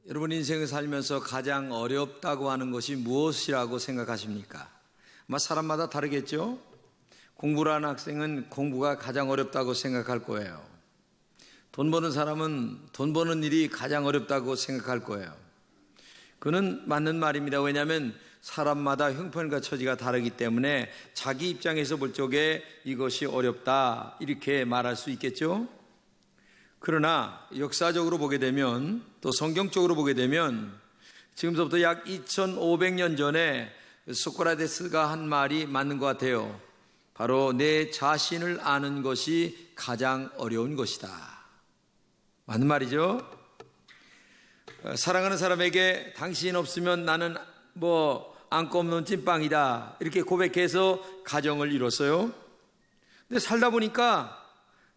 여러분 인생을 살면서 가장 어렵다고 하는 것이 무엇이라고 생각하십니까? 아마 사람마다 다르겠죠? 공부를 하는 학생은 공부가 가장 어렵다고 생각할 거예요. 돈 버는 사람은 돈 버는 일이 가장 어렵다고 생각할 거예요. 그는 맞는 말입니다. 왜냐하면 사람마다 형편과 처지가 다르기 때문에 자기 입장에서 볼 적에 이것이 어렵다 이렇게 말할 수 있겠죠? 그러나 역사적으로 보게 되면 또 성경적으로 보게 되면 지금서부터 약 2500년 전에 소크라테스가 한 말이 맞는 것 같아요. 바로 내 자신을 아는 것이 가장 어려운 것이다. 맞는 말이죠? 사랑하는 사람에게 당신 없으면 나는 안고 없는 찐빵이다 이렇게 고백해서 가정을 이뤘어요. 근데 살다 보니까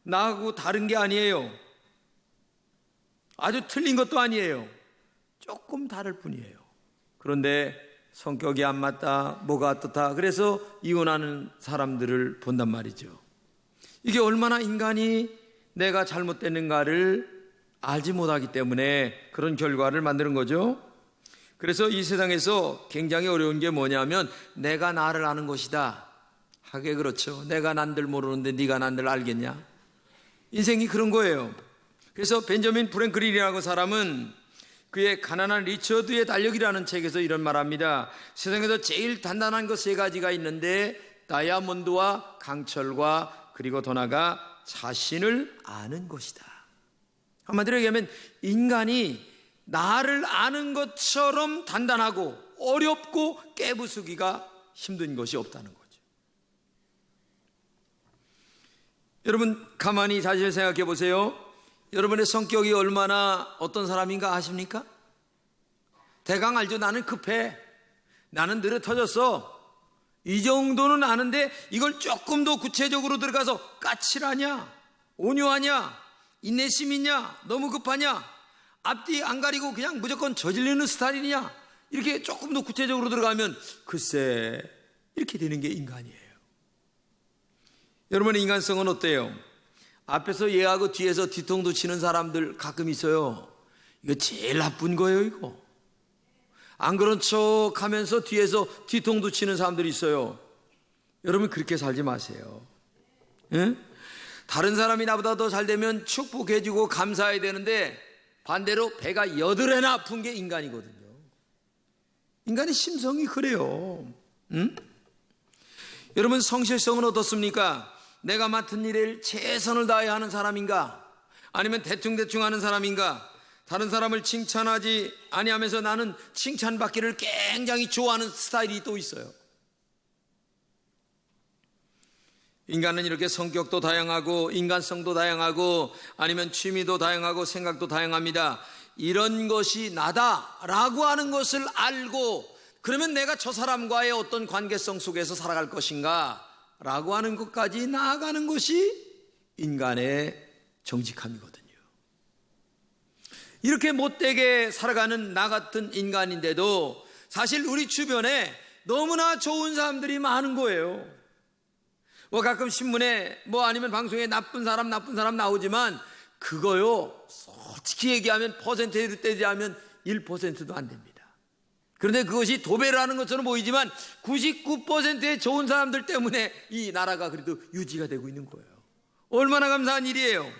나하고 다른 게 아니에요. 아주 틀린 것도 아니에요. 조금 다를 뿐이에요. 그런데 성격이 안 맞다, 뭐가 어떻다, 그래서 이혼하는 사람들을 본단 말이죠. 이게 얼마나 인간이 내가 잘못됐는가를 알지 못하기 때문에 그런 결과를 만드는 거죠. 그래서 이 세상에서 굉장히 어려운 게 뭐냐면 내가 나를 아는 것이다. 하게 그렇죠. 내가 난들 모르는데 네가 난들 알겠냐? 인생이 그런 거예요. 그래서 벤저민 프랭클린이라는 사람은 그의 가난한 리처드의 달력이라는 책에서 이런 말합니다. 세상에서 제일 단단한 것 세 가지가 있는데 다이아몬드와 강철과 그리고 더 나아가 자신을 아는 것이다. 한마디로 얘기하면 인간이 나를 아는 것처럼 단단하고 어렵고 깨부수기가 힘든 것이 없다는 거죠. 여러분 가만히 사실 생각해 보세요. 여러분의 성격이 얼마나 어떤 사람인가 아십니까? 대강 알죠. 나는 급해. 나는 느려 터졌어. 이 정도는 아는데 이걸 조금 더 구체적으로 들어가서 까칠하냐? 온유하냐? 인내심 있냐? 너무 급하냐? 앞뒤 안 가리고 그냥 무조건 저지르는 스타일이냐? 이렇게 조금 더 구체적으로 들어가면 글쎄 이렇게 되는 게 인간이에요. 여러분의 인간성은 어때요? 앞에서 얘하고 뒤에서 뒤통수 치는 사람들 가끔 있어요. 이거 제일 나쁜 거예요, 이거. 안 그런 척 하면서 뒤에서 뒤통수 치는 사람들이 있어요. 여러분 그렇게 살지 마세요. 예? 다른 사람이 나보다 더 잘 되면 축복해주고 감사해야 되는데 반대로 배가 8배나 아픈 게 인간이거든요. 인간의 심성이 그래요. 응? 여러분 성실성은 어떻습니까? 내가 맡은 일에 최선을 다해야 하는 사람인가? 아니면 대충대충 하는 사람인가? 다른 사람을 칭찬하지 아니하면서 나는 칭찬받기를 굉장히 좋아하는 스타일이 또 있어요. 인간은 이렇게 성격도 다양하고 인간성도 다양하고 아니면 취미도 다양하고 생각도 다양합니다. 이런 것이 나다라고 하는 것을 알고 그러면 내가 저 사람과의 어떤 관계성 속에서 살아갈 것인가 라고 하는 것까지 나아가는 것이 인간의 정직함이거든요. 이렇게 못되게 살아가는 나 같은 인간인데도 사실 우리 주변에 너무나 좋은 사람들이 많은 거예요. 가끔 신문에 아니면 방송에 나쁜 사람 나오지만 그거요 솔직히 얘기하면 퍼센테이지로 떼자면 1%도 안 됩니다. 그런데 그것이 도배를 하는 것처럼 보이지만 99%의 좋은 사람들 때문에 이 나라가 그래도 유지가 되고 있는 거예요. 얼마나 감사한 일이에요.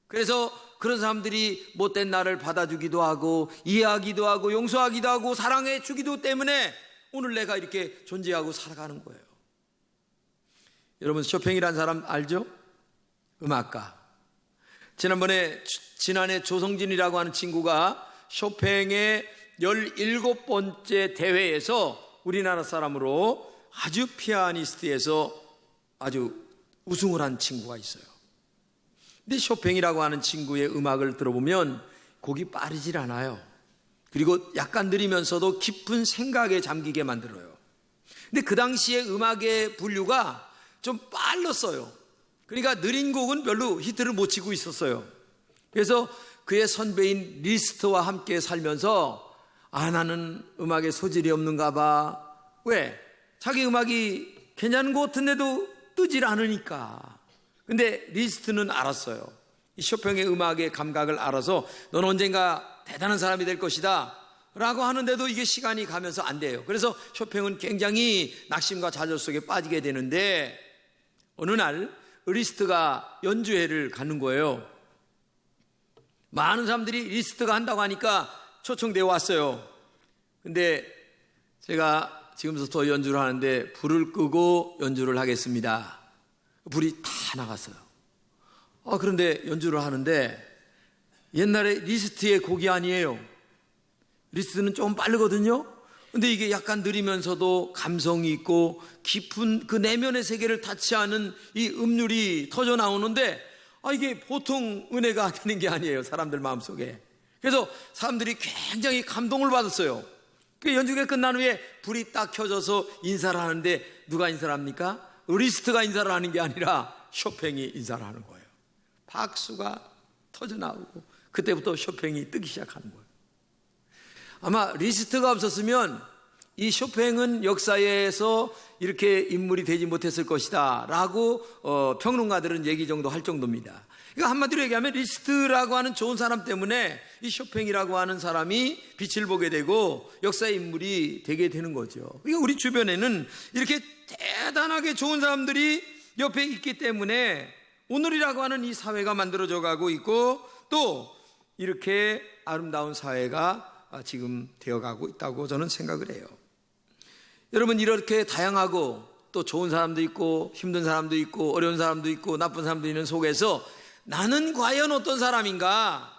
그래서 그런 사람들이 못된 나를 받아주기도 하고 이해하기도 하고 용서하기도 하고 사랑해 주기도 때문에 오늘 내가 이렇게 존재하고 살아가는 거예요. 여러분 쇼팽이라는 사람 알죠? 음악가. 지난해 조성진이라고 하는 친구가 쇼팽의 17번째 대회에서 우리나라 사람으로 아주 피아니스트에서 아주 우승을 한 친구가 있어요. 근데 쇼팽이라고 하는 친구의 음악을 들어보면 곡이 빠르질 않아요. 그리고 약간 느리면서도 깊은 생각에 잠기게 만들어요. 근데 그 당시에 음악의 분류가 좀 빨랐어요. 그러니까 느린 곡은 별로 히트를 못 치고 있었어요. 그래서 그의 선배인 리스트와 함께 살면서 나는 음악에 소질이 없는가 봐. 왜? 자기 음악이 괜찮은 것 같은데도 뜨질 않으니까. 근데 리스트는 알았어요. 이 쇼팽의 음악의 감각을 알아서 넌 언젠가 대단한 사람이 될 것이다 라고 하는데도 이게 시간이 가면서 안 돼요. 그래서 쇼팽은 굉장히 낙심과 좌절 속에 빠지게 되는데, 어느 날 리스트가 연주회를 가는 거예요. 많은 사람들이 리스트가 한다고 하니까 초청되어 왔어요. 근데 제가 지금부터 연주를 하는데 불을 끄고 연주를 하겠습니다. 불이 다 나갔어요. 그런데 연주를 하는데 옛날에 리스트의 곡이 아니에요. 리스트는 좀 빠르거든요. 근데 이게 약간 느리면서도 감성이 있고 깊은 그 내면의 세계를 타치하는 이 음률이 터져 나오는데, 이게 보통 은혜가 되는 게 아니에요, 사람들 마음속에. 그래서 사람들이 굉장히 감동을 받았어요. 그 연주가 끝난 후에 불이 딱 켜져서 인사를 하는데 누가 인사를 합니까? 리스트가 인사를 하는 게 아니라 쇼팽이 인사를 하는 거예요. 박수가 터져 나오고 그때부터 쇼팽이 뜨기 시작하는 거예요. 아마 리스트가 없었으면 이 쇼팽은 역사에서 이렇게 인물이 되지 못했을 것이다 라고 평론가들은 얘기 정도 할 정도입니다. 그러니까 한마디로 얘기하면 리스트라고 하는 좋은 사람 때문에 이 쇼팽이라고 하는 사람이 빛을 보게 되고 역사의 인물이 되게 되는 거죠. 그러니까 우리 주변에는 이렇게 대단하게 좋은 사람들이 옆에 있기 때문에 오늘이라고 하는 이 사회가 만들어져 가고 있고, 또 이렇게 아름다운 사회가 지금 되어가고 있다고 저는 생각을 해요. 여러분, 이렇게 다양하고 또 좋은 사람도 있고 힘든 사람도 있고 어려운 사람도 있고 나쁜 사람도 있는 속에서 나는 과연 어떤 사람인가?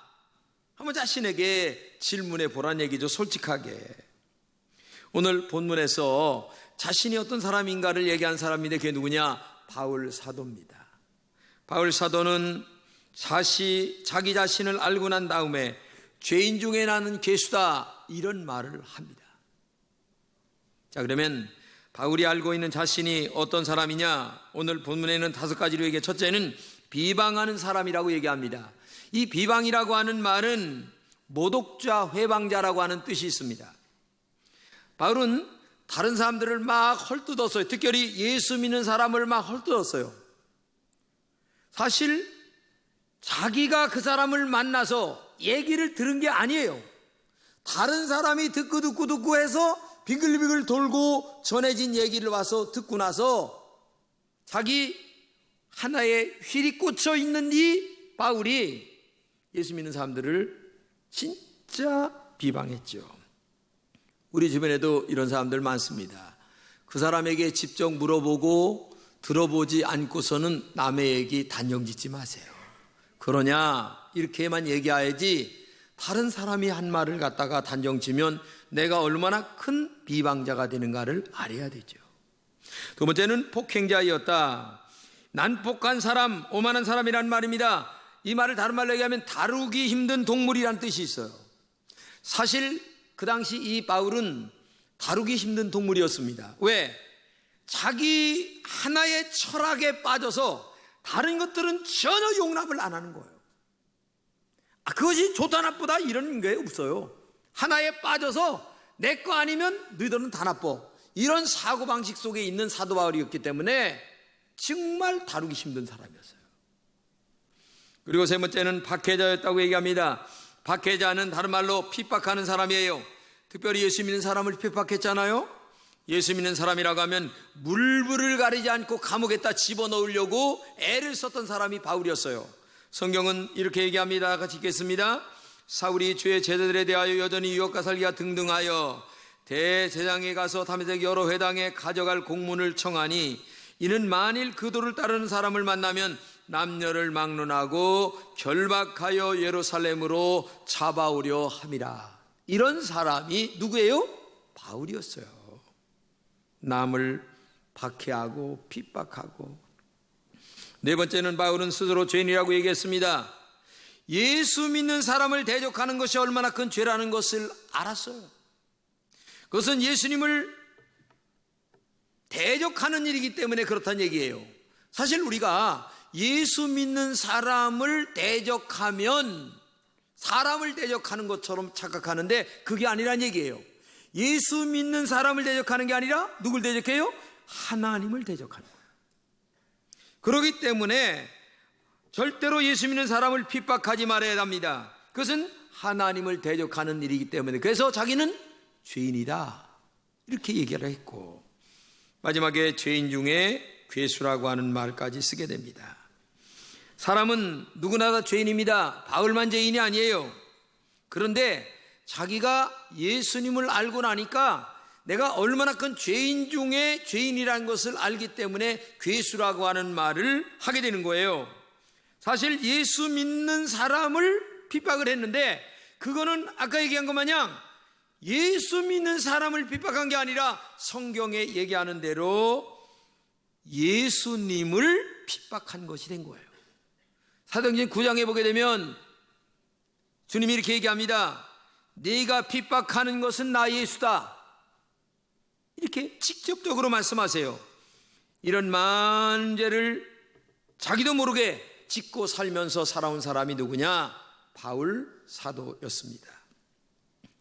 한번 자신에게 질문해 보란 얘기죠, 솔직하게. 오늘 본문에서 자신이 어떤 사람인가를 얘기한 사람인데 그게 누구냐? 바울 사도입니다. 바울 사도는 자기 자신을 알고 난 다음에 죄인 중에 나는 괴수다, 이런 말을 합니다. 자, 그러면 바울이 알고 있는 자신이 어떤 사람이냐? 오늘 본문에는 5가지로 얘기해. 첫째는 비방하는 사람이라고 얘기합니다. 이 비방이라고 하는 말은 모독자, 회방자라고 하는 뜻이 있습니다. 바울은 다른 사람들을 막 헐뜯었어요. 특별히 예수 믿는 사람을 막 헐뜯었어요. 사실 자기가 그 사람을 만나서 얘기를 들은 게 아니에요. 다른 사람이 듣고 해서 빙글빙글 돌고 전해진 얘기를 와서 듣고 나서 자기 하나에 휠이 꽂혀 있는 이 바울이 예수 믿는 사람들을 진짜 비방했죠. 우리 주변에도 이런 사람들 많습니다. 그 사람에게 직접 물어보고 들어보지 않고서는 남의 얘기 단정 짓지 마세요. 그러냐 이렇게만 얘기해야지, 다른 사람이 한 말을 갖다가 단정지면 내가 얼마나 큰 비방자가 되는가를 알아야 되죠. 두 번째는 폭행자였다. 난폭한 사람, 오만한 사람이란 말입니다. 이 말을 다른 말로 얘기하면 다루기 힘든 동물이란 뜻이 있어요. 사실 그 당시 이 바울은 다루기 힘든 동물이었습니다. 왜? 자기 하나의 철학에 빠져서 다른 것들은 전혀 용납을 안 하는 거예요. 그것이 좋다 나쁘다 이런 게 없어요. 하나에 빠져서 내 거 아니면 너희들은 다 나빠, 이런 사고방식 속에 있는 사도 바울이었기 때문에 정말 다루기 힘든 사람이었어요. 그리고 세 번째는 박해자였다고 얘기합니다. 박해자는 다른 말로 핍박하는 사람이에요. 특별히 예수 믿는 사람을 핍박했잖아요. 예수 믿는 사람이라고 하면 물불을 가리지 않고 감옥에다 집어넣으려고 애를 썼던 사람이 바울이었어요. 성경은 이렇게 얘기합니다. 같이 읽겠습니다. 사울이 주의 제자들에 대하여 여전히 유혹과 살기가 등등하여 대제장에 가서 다메섹 여러 회당에 가져갈 공문을 청하니, 이는 만일 그도를 따르는 사람을 만나면 남녀를 막론하고 결박하여 예루살렘으로 잡아오려 함이라. 이런 사람이 누구예요? 바울이었어요. 남을 박해하고 핍박하고. 네 번째는 바울은 스스로 죄인이라고 얘기했습니다. 예수 믿는 사람을 대적하는 것이 얼마나 큰 죄라는 것을 알았어요. 그것은 예수님을 대적하는 일이기 때문에 그렇다는 얘기예요. 사실 우리가 예수 믿는 사람을 대적하면 사람을 대적하는 것처럼 착각하는데 그게 아니란 얘기예요. 예수 믿는 사람을 대적하는 게 아니라 누굴 대적해요? 하나님을 대적하는 거예요. 그렇기 때문에 절대로 예수 믿는 사람을 핍박하지 말아야 합니다. 그것은 하나님을 대적하는 일이기 때문에 그래서 자기는 죄인이다 이렇게 얘기를 했고 마지막에 죄인 중에 괴수라고 하는 말까지 쓰게 됩니다. 사람은 누구나 다 죄인입니다. 바울만 죄인이 아니에요. 그런데 자기가 예수님을 알고 나니까 내가 얼마나 큰 죄인 중에 죄인이라는 것을 알기 때문에 괴수라고 하는 말을 하게 되는 거예요. 사실 예수 믿는 사람을 핍박을 했는데 그거는 아까 얘기한 것 마냥 예수 믿는 사람을 핍박한 게 아니라 성경에 얘기하는 대로 예수님을 핍박한 것이 된 거예요. 사도행전 9장에 보게 되면 주님이 이렇게 얘기합니다. 네가 핍박하는 것은 나 예수다. 이렇게 직접적으로 말씀하세요. 이런 많은 죄를 자기도 모르게 짓고 살면서 살아온 사람이 누구냐? 바울 사도였습니다.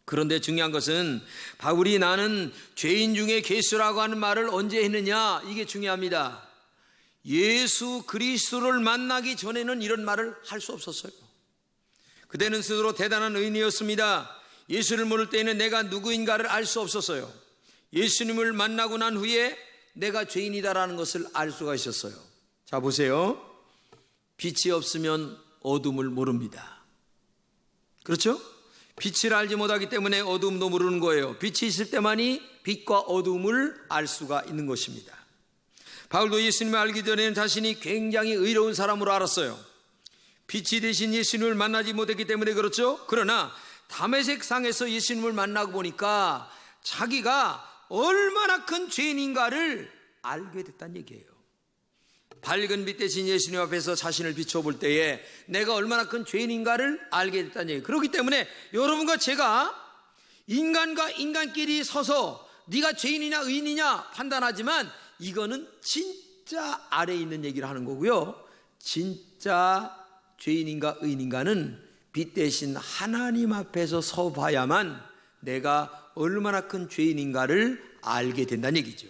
그런데 중요한 것은 바울이 나는 죄인 중에 괴수라고 하는 말을 언제 했느냐? 이게 중요합니다. 예수 그리스도를 만나기 전에는 이런 말을 할 수 없었어요. 그때는 스스로 대단한 의인이었습니다. 예수를 모를 때에는 내가 누구인가를 알 수 없었어요. 예수님을 만나고 난 후에 내가 죄인이다라는 것을 알 수가 있었어요. 자 보세요. 빛이 없으면 어둠을 모릅니다. 그렇죠? 빛을 알지 못하기 때문에 어둠도 모르는 거예요. 빛이 있을 때만이 빛과 어둠을 알 수가 있는 것입니다. 바울도 예수님을 알기 전에는 자신이 굉장히 의로운 사람으로 알았어요. 빛이 되신 예수님을 만나지 못했기 때문에 그렇죠. 그러나 다메섹 상에서 예수님을 만나고 보니까 자기가 얼마나 큰 죄인인가를 알게 됐다는 얘기예요. 밝은 빛 대신 예수님 앞에서 자신을 비춰볼 때에 내가 얼마나 큰 죄인인가를 알게 됐다는 얘기예요. 그렇기 때문에 여러분과 제가 인간과 인간끼리 서서 네가 죄인이냐 의인이냐 판단하지만 이거는 진짜 아래에 있는 얘기를 하는 거고요. 진짜 죄인인가 의인인가는 빛 대신 하나님 앞에서 서 봐야만 내가 얼마나 큰 죄인인가를 알게 된다는 얘기죠.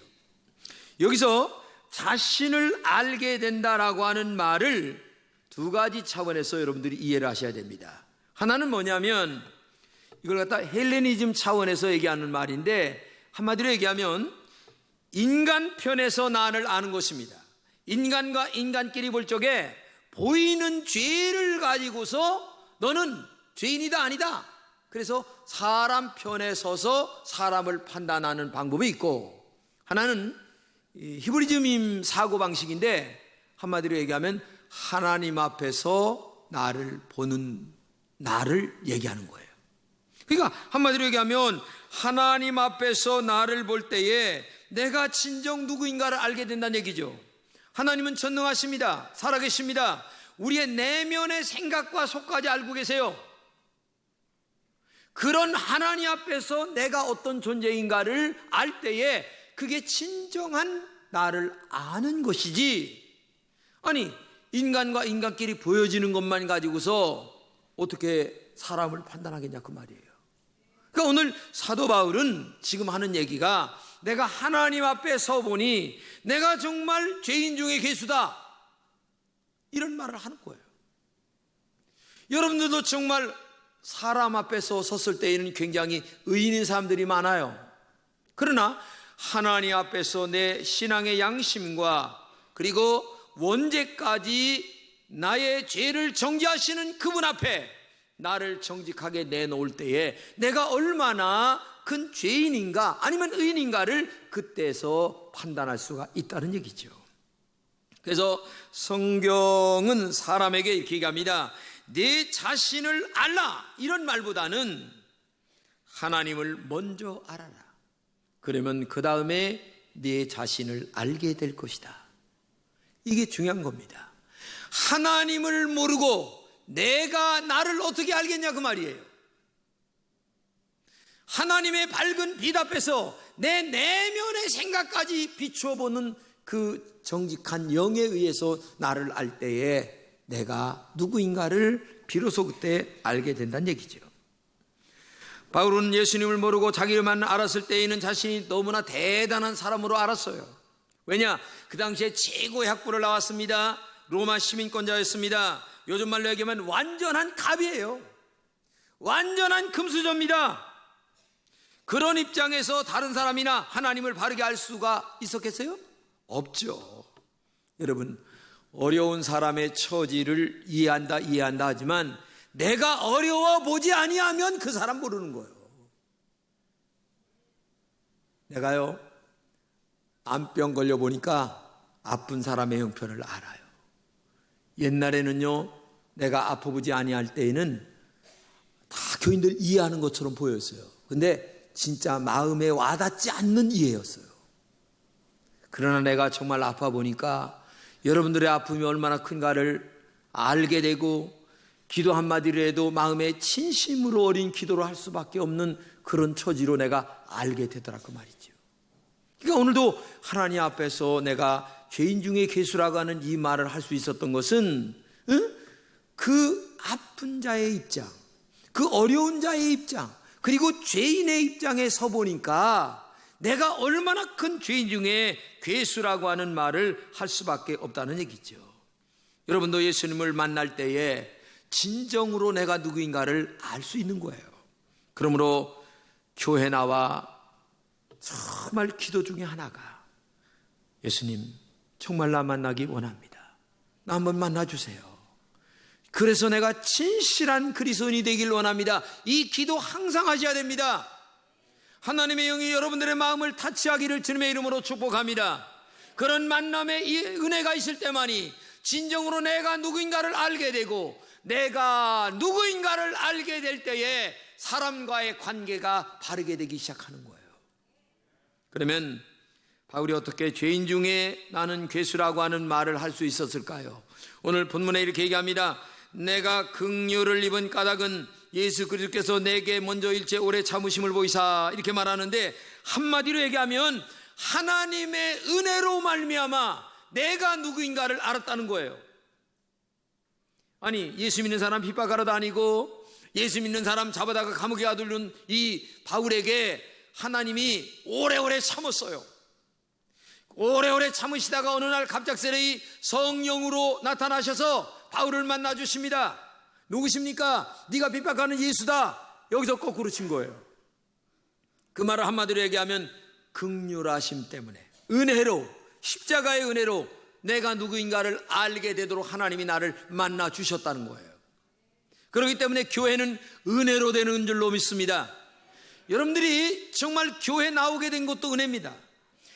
여기서 자신을 알게 된다라고 하는 말을 두 가지 차원에서 여러분들이 이해를 하셔야 됩니다. 하나는 뭐냐면 이걸 갖다 헬레니즘 차원에서 얘기하는 말인데 한마디로 얘기하면 인간 편에서 나를 아는 것입니다. 인간과 인간끼리 볼 적에 보이는 죄를 가지고서 너는 죄인이다 아니다. 그래서 사람 편에 서서 사람을 판단하는 방법이 있고 하나는 히브리즘임 사고방식인데 한마디로 얘기하면 하나님 앞에서 나를 보는 나를 얘기하는 거예요. 그러니까 한마디로 얘기하면 하나님 앞에서 나를 볼 때에 내가 진정 누구인가를 알게 된다는 얘기죠. 하나님은 전능하십니다. 살아계십니다. 우리의 내면의 생각과 속까지 알고 계세요. 그런 하나님 앞에서 내가 어떤 존재인가를 알 때에 그게 진정한 나를 아는 것이지, 아니 인간과 인간끼리 보여지는 것만 가지고서 어떻게 사람을 판단하겠냐 그 말이에요. 그러니까 오늘 사도 바울은 지금 하는 얘기가 내가 하나님 앞에 서 보니 내가 정말 죄인 중에 괴수다 이런 말을 하는 거예요. 여러분들도 정말 사람 앞에서 섰을 때에는 굉장히 의인인 사람들이 많아요. 그러나 하나님 앞에서 내 신앙의 양심과 그리고 원죄까지 나의 죄를 정죄하시는 그분 앞에 나를 정직하게 내놓을 때에 내가 얼마나 큰 죄인인가 아니면 의인인가를 그때서 판단할 수가 있다는 얘기죠. 그래서 성경은 사람에게 이렇게 얘기합니다. 내 자신을 알라 이런 말보다는 하나님을 먼저 알아라. 그러면 그 다음에 내 자신을 알게 될 것이다. 이게 중요한 겁니다. 하나님을 모르고 내가 나를 어떻게 알겠냐 그 말이에요. 하나님의 밝은 빛 앞에서 내 내면의 생각까지 비춰보는 그 정직한 영에 의해서 나를 알 때에 내가 누구인가를 비로소 그때 알게 된다는 얘기죠. 바울은 예수님을 모르고 자기만 알았을 때에는 자신이 너무나 대단한 사람으로 알았어요. 왜냐? 그 당시에 최고의 학부를 나왔습니다. 로마 시민권자였습니다. 요즘 말로 얘기하면 완전한 갑이에요. 완전한 금수저입니다. 그런 입장에서 다른 사람이나 하나님을 바르게 알 수가 있었겠어요? 없죠. 여러분, 어려운 사람의 처지를 이해한다 하지만 내가 어려워 보지 아니하면 그 사람 모르는 거예요. 내가요, 암병 걸려 보니까 아픈 사람의 형편을 알아요. 옛날에는요, 내가 아파보지 아니할 때에는 다 교인들 이해하는 것처럼 보였어요. 근데 진짜 마음에 와닿지 않는 이해였어요. 그러나 내가 정말 아파 보니까 여러분들의 아픔이 얼마나 큰가를 알게 되고, 기도 한마디로 해도 마음에 진심으로 어린 기도를 할 수밖에 없는 그런 처지로 내가 알게 되더라고 말이죠. 그러니까 오늘도 하나님 앞에서 내가 죄인 중에 괴수라고 하는 이 말을 할 수 있었던 것은 그 아픈 자의 입장, 그 어려운 자의 입장, 그리고 죄인의 입장에 서 보니까 내가 얼마나 큰 죄인 중에 괴수라고 하는 말을 할 수밖에 없다는 얘기죠. 여러분도 예수님을 만날 때에 진정으로 내가 누구인가를 알 수 있는 거예요. 그러므로 교회 나와 정말 기도 중에 하나가, 예수님 정말 나 만나기 원합니다. 나 한번 만나주세요. 그래서 내가 진실한 그리스도인이 되길 원합니다. 이 기도 항상 하셔야 됩니다. 하나님의 영이 여러분들의 마음을 타치하기를 주님의 이름으로 축복합니다. 그런 만남의 이 은혜가 있을 때만이 진정으로 내가 누구인가를 알게 되고, 내가 누구인가를 알게 될 때에 사람과의 관계가 바르게 되기 시작하는 거예요. 그러면 바울이 어떻게 죄인 중에 나는 괴수라고 하는 말을 할 수 있었을까요? 오늘 본문에 이렇게 얘기합니다. 내가 긍휼을 입은 까닭은 예수 그리스도께서 내게 먼저 일체 오래 참으심을 보이사, 이렇게 말하는데, 한마디로 얘기하면 하나님의 은혜로 말미암아 내가 누구인가를 알았다는 거예요. 아니, 예수 믿는 사람 핍박하러 다니고 예수 믿는 사람 잡아다가 감옥에 가두는 이 바울에게 하나님이 오래오래 참았어요. 오래오래 참으시다가 어느 날 갑작스레 성령으로 나타나셔서 바울을 만나 주십니다. 누구십니까? 네가 핍박하는 예수다. 여기서 거꾸로 친 거예요. 그 말을 한마디로 얘기하면 긍휼하심 때문에, 은혜로, 십자가의 은혜로 내가 누구인가를 알게 되도록 하나님이 나를 만나 주셨다는 거예요. 그렇기 때문에 교회는 은혜로 되는 줄로 믿습니다. 여러분들이 정말 교회 나오게 된 것도 은혜입니다.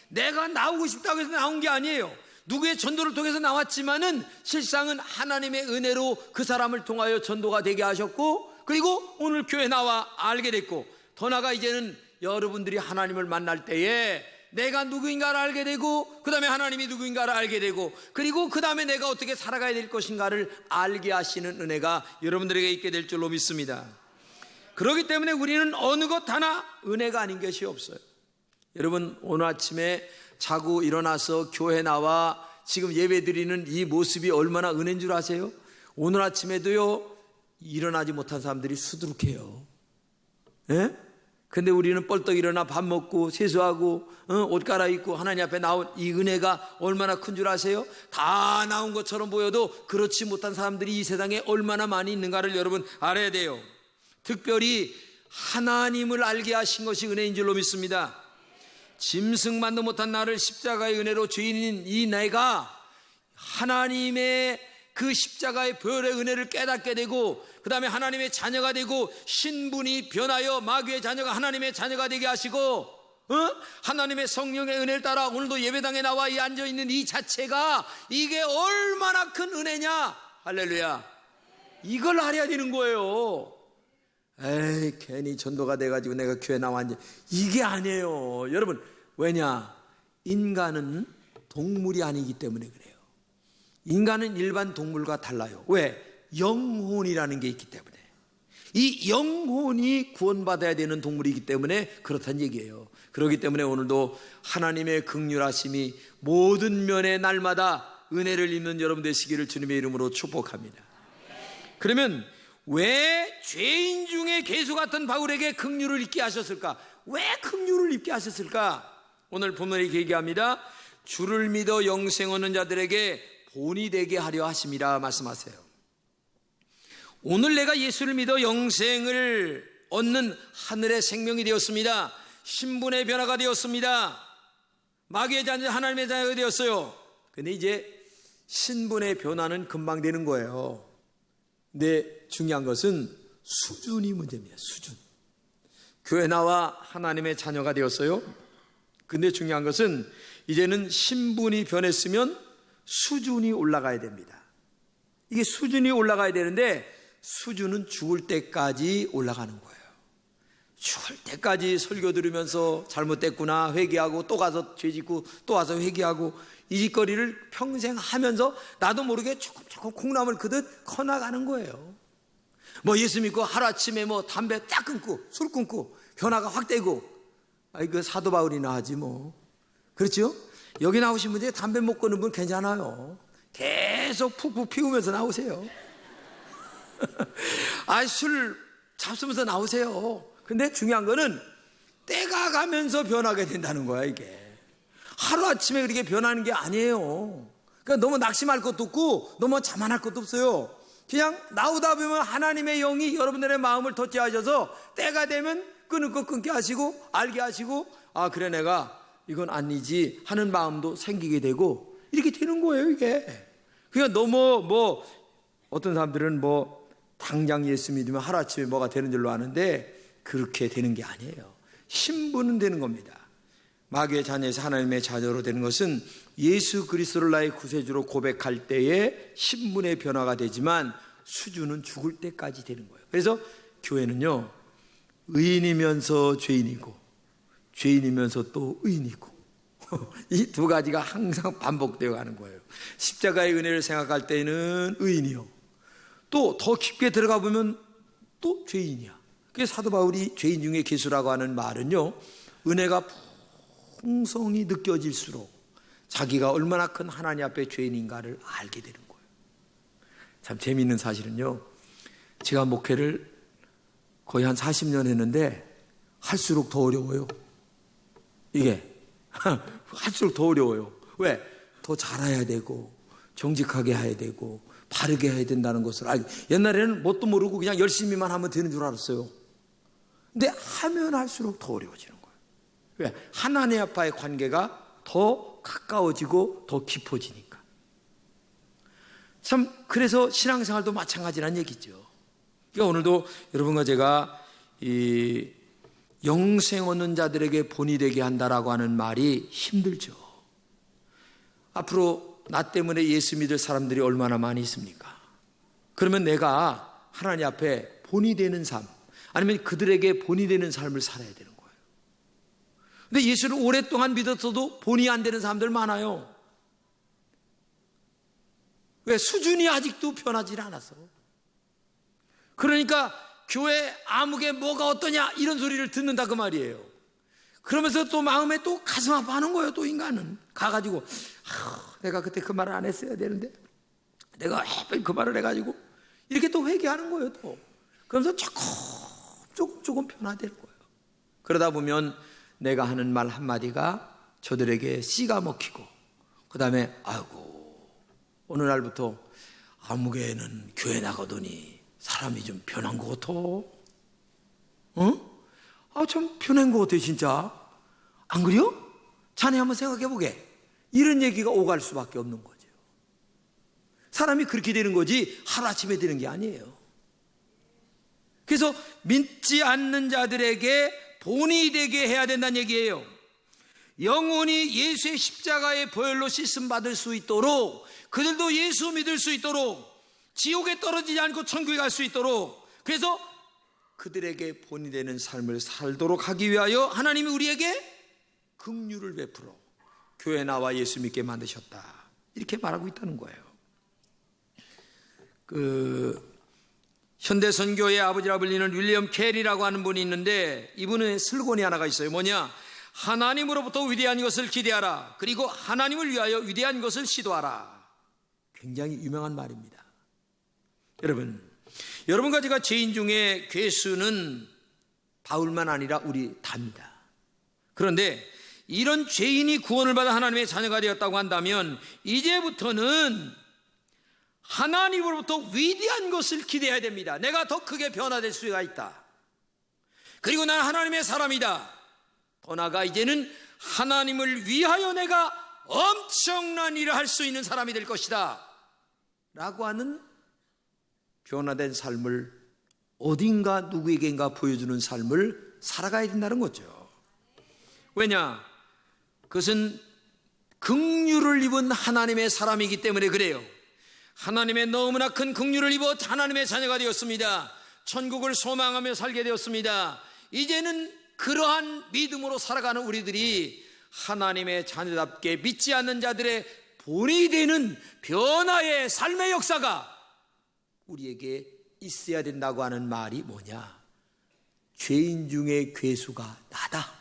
내가 나오고 싶다고 해서 나온 게 아니에요. 누구의 전도를 통해서 나왔지만은 실상은 하나님의 은혜로 그 사람을 통하여 전도가 되게 하셨고, 그리고 오늘 교회 나와 알게 됐고, 더 나아가 이제는 여러분들이 하나님을 만날 때에 내가 누구인가를 알게 되고, 그 다음에 하나님이 누구인가를 알게 되고, 그리고 그 다음에 내가 어떻게 살아가야 될 것인가를 알게 하시는 은혜가 여러분들에게 있게 될 줄로 믿습니다. 그렇기 때문에 우리는 어느 것 하나 은혜가 아닌 것이 없어요. 여러분, 오늘 아침에 자고 일어나서 교회 나와 지금 예배 드리는 이 모습이 얼마나 은혜인 줄 아세요? 오늘 아침에도요, 일어나지 못한 사람들이 수두룩해요. 예? 근데 우리는 뻘떡 일어나 밥 먹고 세수하고 옷 갈아입고 하나님 앞에 나온 이 은혜가 얼마나 큰 줄 아세요? 다 나온 것처럼 보여도 그렇지 못한 사람들이 이 세상에 얼마나 많이 있는가를 여러분 알아야 돼요. 특별히 하나님을 알게 하신 것이 은혜인 줄로 믿습니다. 짐승만도 못한 나를 십자가의 은혜로 죄인인 이 내가 하나님의 그 십자가의 보혈의 은혜를 깨닫게 되고, 그 다음에 하나님의 자녀가 되고, 신분이 변하여 마귀의 자녀가 하나님의 자녀가 되게 하시고, 하나님의 성령의 은혜를 따라 오늘도 예배당에 나와 이 앉아있는 이 자체가 이게 얼마나 큰 은혜냐. 할렐루야. 이걸 알아야 되는 거예요. 에이, 괜히 전도가 돼가지고 내가 교회 나왔는지, 이게 아니에요. 여러분, 왜냐? 인간은 동물이 아니기 때문에 그래요. 인간은 일반 동물과 달라요. 왜? 영혼이라는 게 있기 때문에. 이 영혼이 구원받아야 되는 동물이기 때문에 그렇다는 얘기예요. 그렇기 때문에 오늘도 하나님의 긍휼하심이 모든 면에 날마다 은혜를 입는 여러분 되시기를 주님의 이름으로 축복합니다. 그러면 왜 죄인 중에 괴수 같은 바울에게 긍휼을 입게 하셨을까? 왜 긍휼을 입게 하셨을까? 오늘 본문에 얘기합니다. 주를 믿어 영생 얻는 자들에게 본이 되게 하려 하심이라 말씀하세요. 오늘 내가 예수를 믿어 영생을 얻는 하늘의 생명이 되었습니다. 신분의 변화가 되었습니다. 마귀의 자녀, 하나님의 자녀가 되었어요. 근데 이제 신분의 변화는 금방 되는 거예요. 근데 중요한 것은 수준이 문제입니다. 수준. 교회 나와 하나님의 자녀가 되었어요. 근데 중요한 것은 이제는 신분이 변했으면 수준이 올라가야 됩니다. 이게 수준이 올라가야 되는데 수준은 죽을 때까지 올라가는 거예요. 죽을 때까지 설교 들으면서 잘못됐구나 회개하고 또 가서 죄 짓고 또 와서 회개하고 이 짓거리를 평생 하면서 나도 모르게 조금 콩나물 크듯 커나가는 거예요. 뭐 예수 믿고 하루아침에 뭐 담배 딱 끊고 술 끊고 변화가 확 되고 그 사도 바울이나 하지 뭐. 그렇죠? 여기 나오신 분들이 담배 못 끊는 분 괜찮아요. 계속 푹푹 피우면서 나오세요. 술 잡수면서 나오세요. 근데 중요한 거는 때가 가면서 변하게 된다는 거야. 이게 하루아침에 그렇게 변하는 게 아니에요. 그러니까 너무 낙심할 것도 없고 너무 자만할 것도 없어요. 그냥 나오다 보면 하나님의 영이 여러분들의 마음을 터치하셔서 때가 되면 끊을 거 끊게 하시고 알게 하시고 아 그래 내가 이건 아니지 하는 마음도 생기게 되고 이렇게 되는 거예요. 이게 그러니까 너무 뭐 어떤 사람들은 뭐 당장 예수 믿으면 하루아침에 뭐가 되는 줄로 아는데 그렇게 되는 게 아니에요. 신분은 되는 겁니다. 마귀의 자녀에서 하나님의 자녀로 되는 것은 예수 그리스도를 나의 구세주로 고백할 때에 신분의 변화가 되지만 수준은 죽을 때까지 되는 거예요. 그래서 교회는요 의인이면서 죄인이고 죄인이면서 또 의인이고 이 두 가지가 항상 반복되어 가는 거예요. 십자가의 은혜를 생각할 때는 의인이요 또 더 깊게 들어가 보면 또 죄인이야. 그래서 사도 바울이 죄인 중에 괴수라고 하는 말은요 은혜가 풍성히 느껴질수록 자기가 얼마나 큰 하나님 앞에 죄인인가를 알게 되는 거예요. 참 재미있는 사실은요 제가 목회를 거의 한 40년 했는데 할수록 더 어려워요. 이게 할수록 더 어려워요. 왜? 더 잘해야 되고 정직하게 해야 되고 바르게 해야 된다는 것을 알고 옛날에는 뭣도 모르고 그냥 열심히만 하면 되는 줄 알았어요. 근데 하면 할수록 더 어려워지는 거예요. 왜? 하나님 앞과의 관계가 더 가까워지고 더 깊어지니까. 참 그래서 신앙생활도 마찬가지란 얘기죠. 그러니까 오늘도 여러분과 제가 이 영생 얻는 자들에게 본이 되게 한다라고 하는 말이 힘들죠. 앞으로 나 때문에 예수 믿을 사람들이 얼마나 많이 있습니까? 그러면 내가 하나님 앞에 본이 되는 삶 아니면 그들에게 본이 되는 삶을 살아야 되는 거예요. 근데 예수를 오랫동안 믿었어도 본이 안 되는 사람들 많아요. 왜? 수준이 아직도 변하지 않았어. 그러니까 교회 아무개 뭐가 어떠냐 이런 소리를 듣는다 그 말이에요. 그러면서 또 마음에 또 가슴 아파하는 거예요. 또 인간은 가가지고 내가 그때 그 말을 안 했어야 되는데 내가 그 말을 해가지고 이렇게 또 회개하는 거예요. 또 그러면서 조금 변화될 거예요. 그러다 보면 내가 하는 말 한마디가 저들에게 씨가 먹히고 그 다음에 아이고 어느 날부터 아무개는 교회 나가더니 사람이 좀 변한 것 같아. 참 변한 것 같아 진짜. 안 그래요? 자네 한번 생각해보게. 이런 얘기가 오갈 수밖에 없는 거죠. 사람이 그렇게 되는 거지 하루아침에 되는 게 아니에요. 그래서 믿지 않는 자들에게 본이 되게 해야 된다는 얘기예요. 영혼이 예수의 십자가의 보혈로 씻음 받을 수 있도록 그들도 예수 믿을 수 있도록 지옥에 떨어지지 않고 천국에 갈 수 있도록 그래서 그들에게 본이 되는 삶을 살도록 하기 위하여 하나님이 우리에게 긍휼을 베풀어 교회 나와 예수 믿게 만드셨다 이렇게 말하고 있다는 거예요. 현대선교의 아버지라 불리는 윌리엄 캐리라고 하는 분이 있는데 이분의 슬로건이 하나가 있어요. 뭐냐? 하나님으로부터 위대한 것을 기대하라. 그리고 하나님을 위하여 위대한 것을 시도하라. 굉장히 유명한 말입니다. 여러분과 제가 죄인 중에 괴수는 바울만 아니라 우리 다입니다. 그런데 이런 죄인이 구원을 받아 하나님의 자녀가 되었다고 한다면 이제부터는 하나님으로부터 위대한 것을 기대해야 됩니다. 내가 더 크게 변화될 수가 있다. 그리고 난 하나님의 사람이다. 더 나아가 이제는 하나님을 위하여 내가 엄청난 일을 할 수 있는 사람이 될 것이다 라고 하는 변화된 삶을 어딘가 누구에게인가 보여주는 삶을 살아가야 된다는 거죠. 왜냐? 그것은 긍휼을 입은 하나님의 사람이기 때문에 그래요. 하나님의 너무나 큰 긍휼을 입어 하나님의 자녀가 되었습니다. 천국을 소망하며 살게 되었습니다. 이제는 그러한 믿음으로 살아가는 우리들이 하나님의 자녀답게 믿지 않는 자들의 본이 되는 변화의 삶의 역사가 우리에게 있어야 된다고 하는 말이 뭐냐? 죄인 중에 괴수가 나다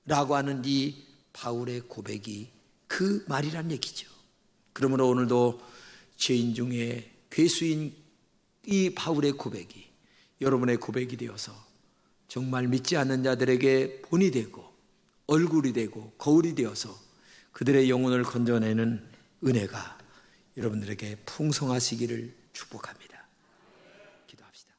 라고 하는 이 바울의 고백이 그 말이란 얘기죠. 그러므로 오늘도 죄인 중에 괴수인 이 바울의 고백이 여러분의 고백이 되어서 정말 믿지 않는 자들에게 본이 되고 얼굴이 되고 거울이 되어서 그들의 영혼을 건져내는 은혜가 여러분들에게 풍성하시기를 축복합니다. 기도합시다.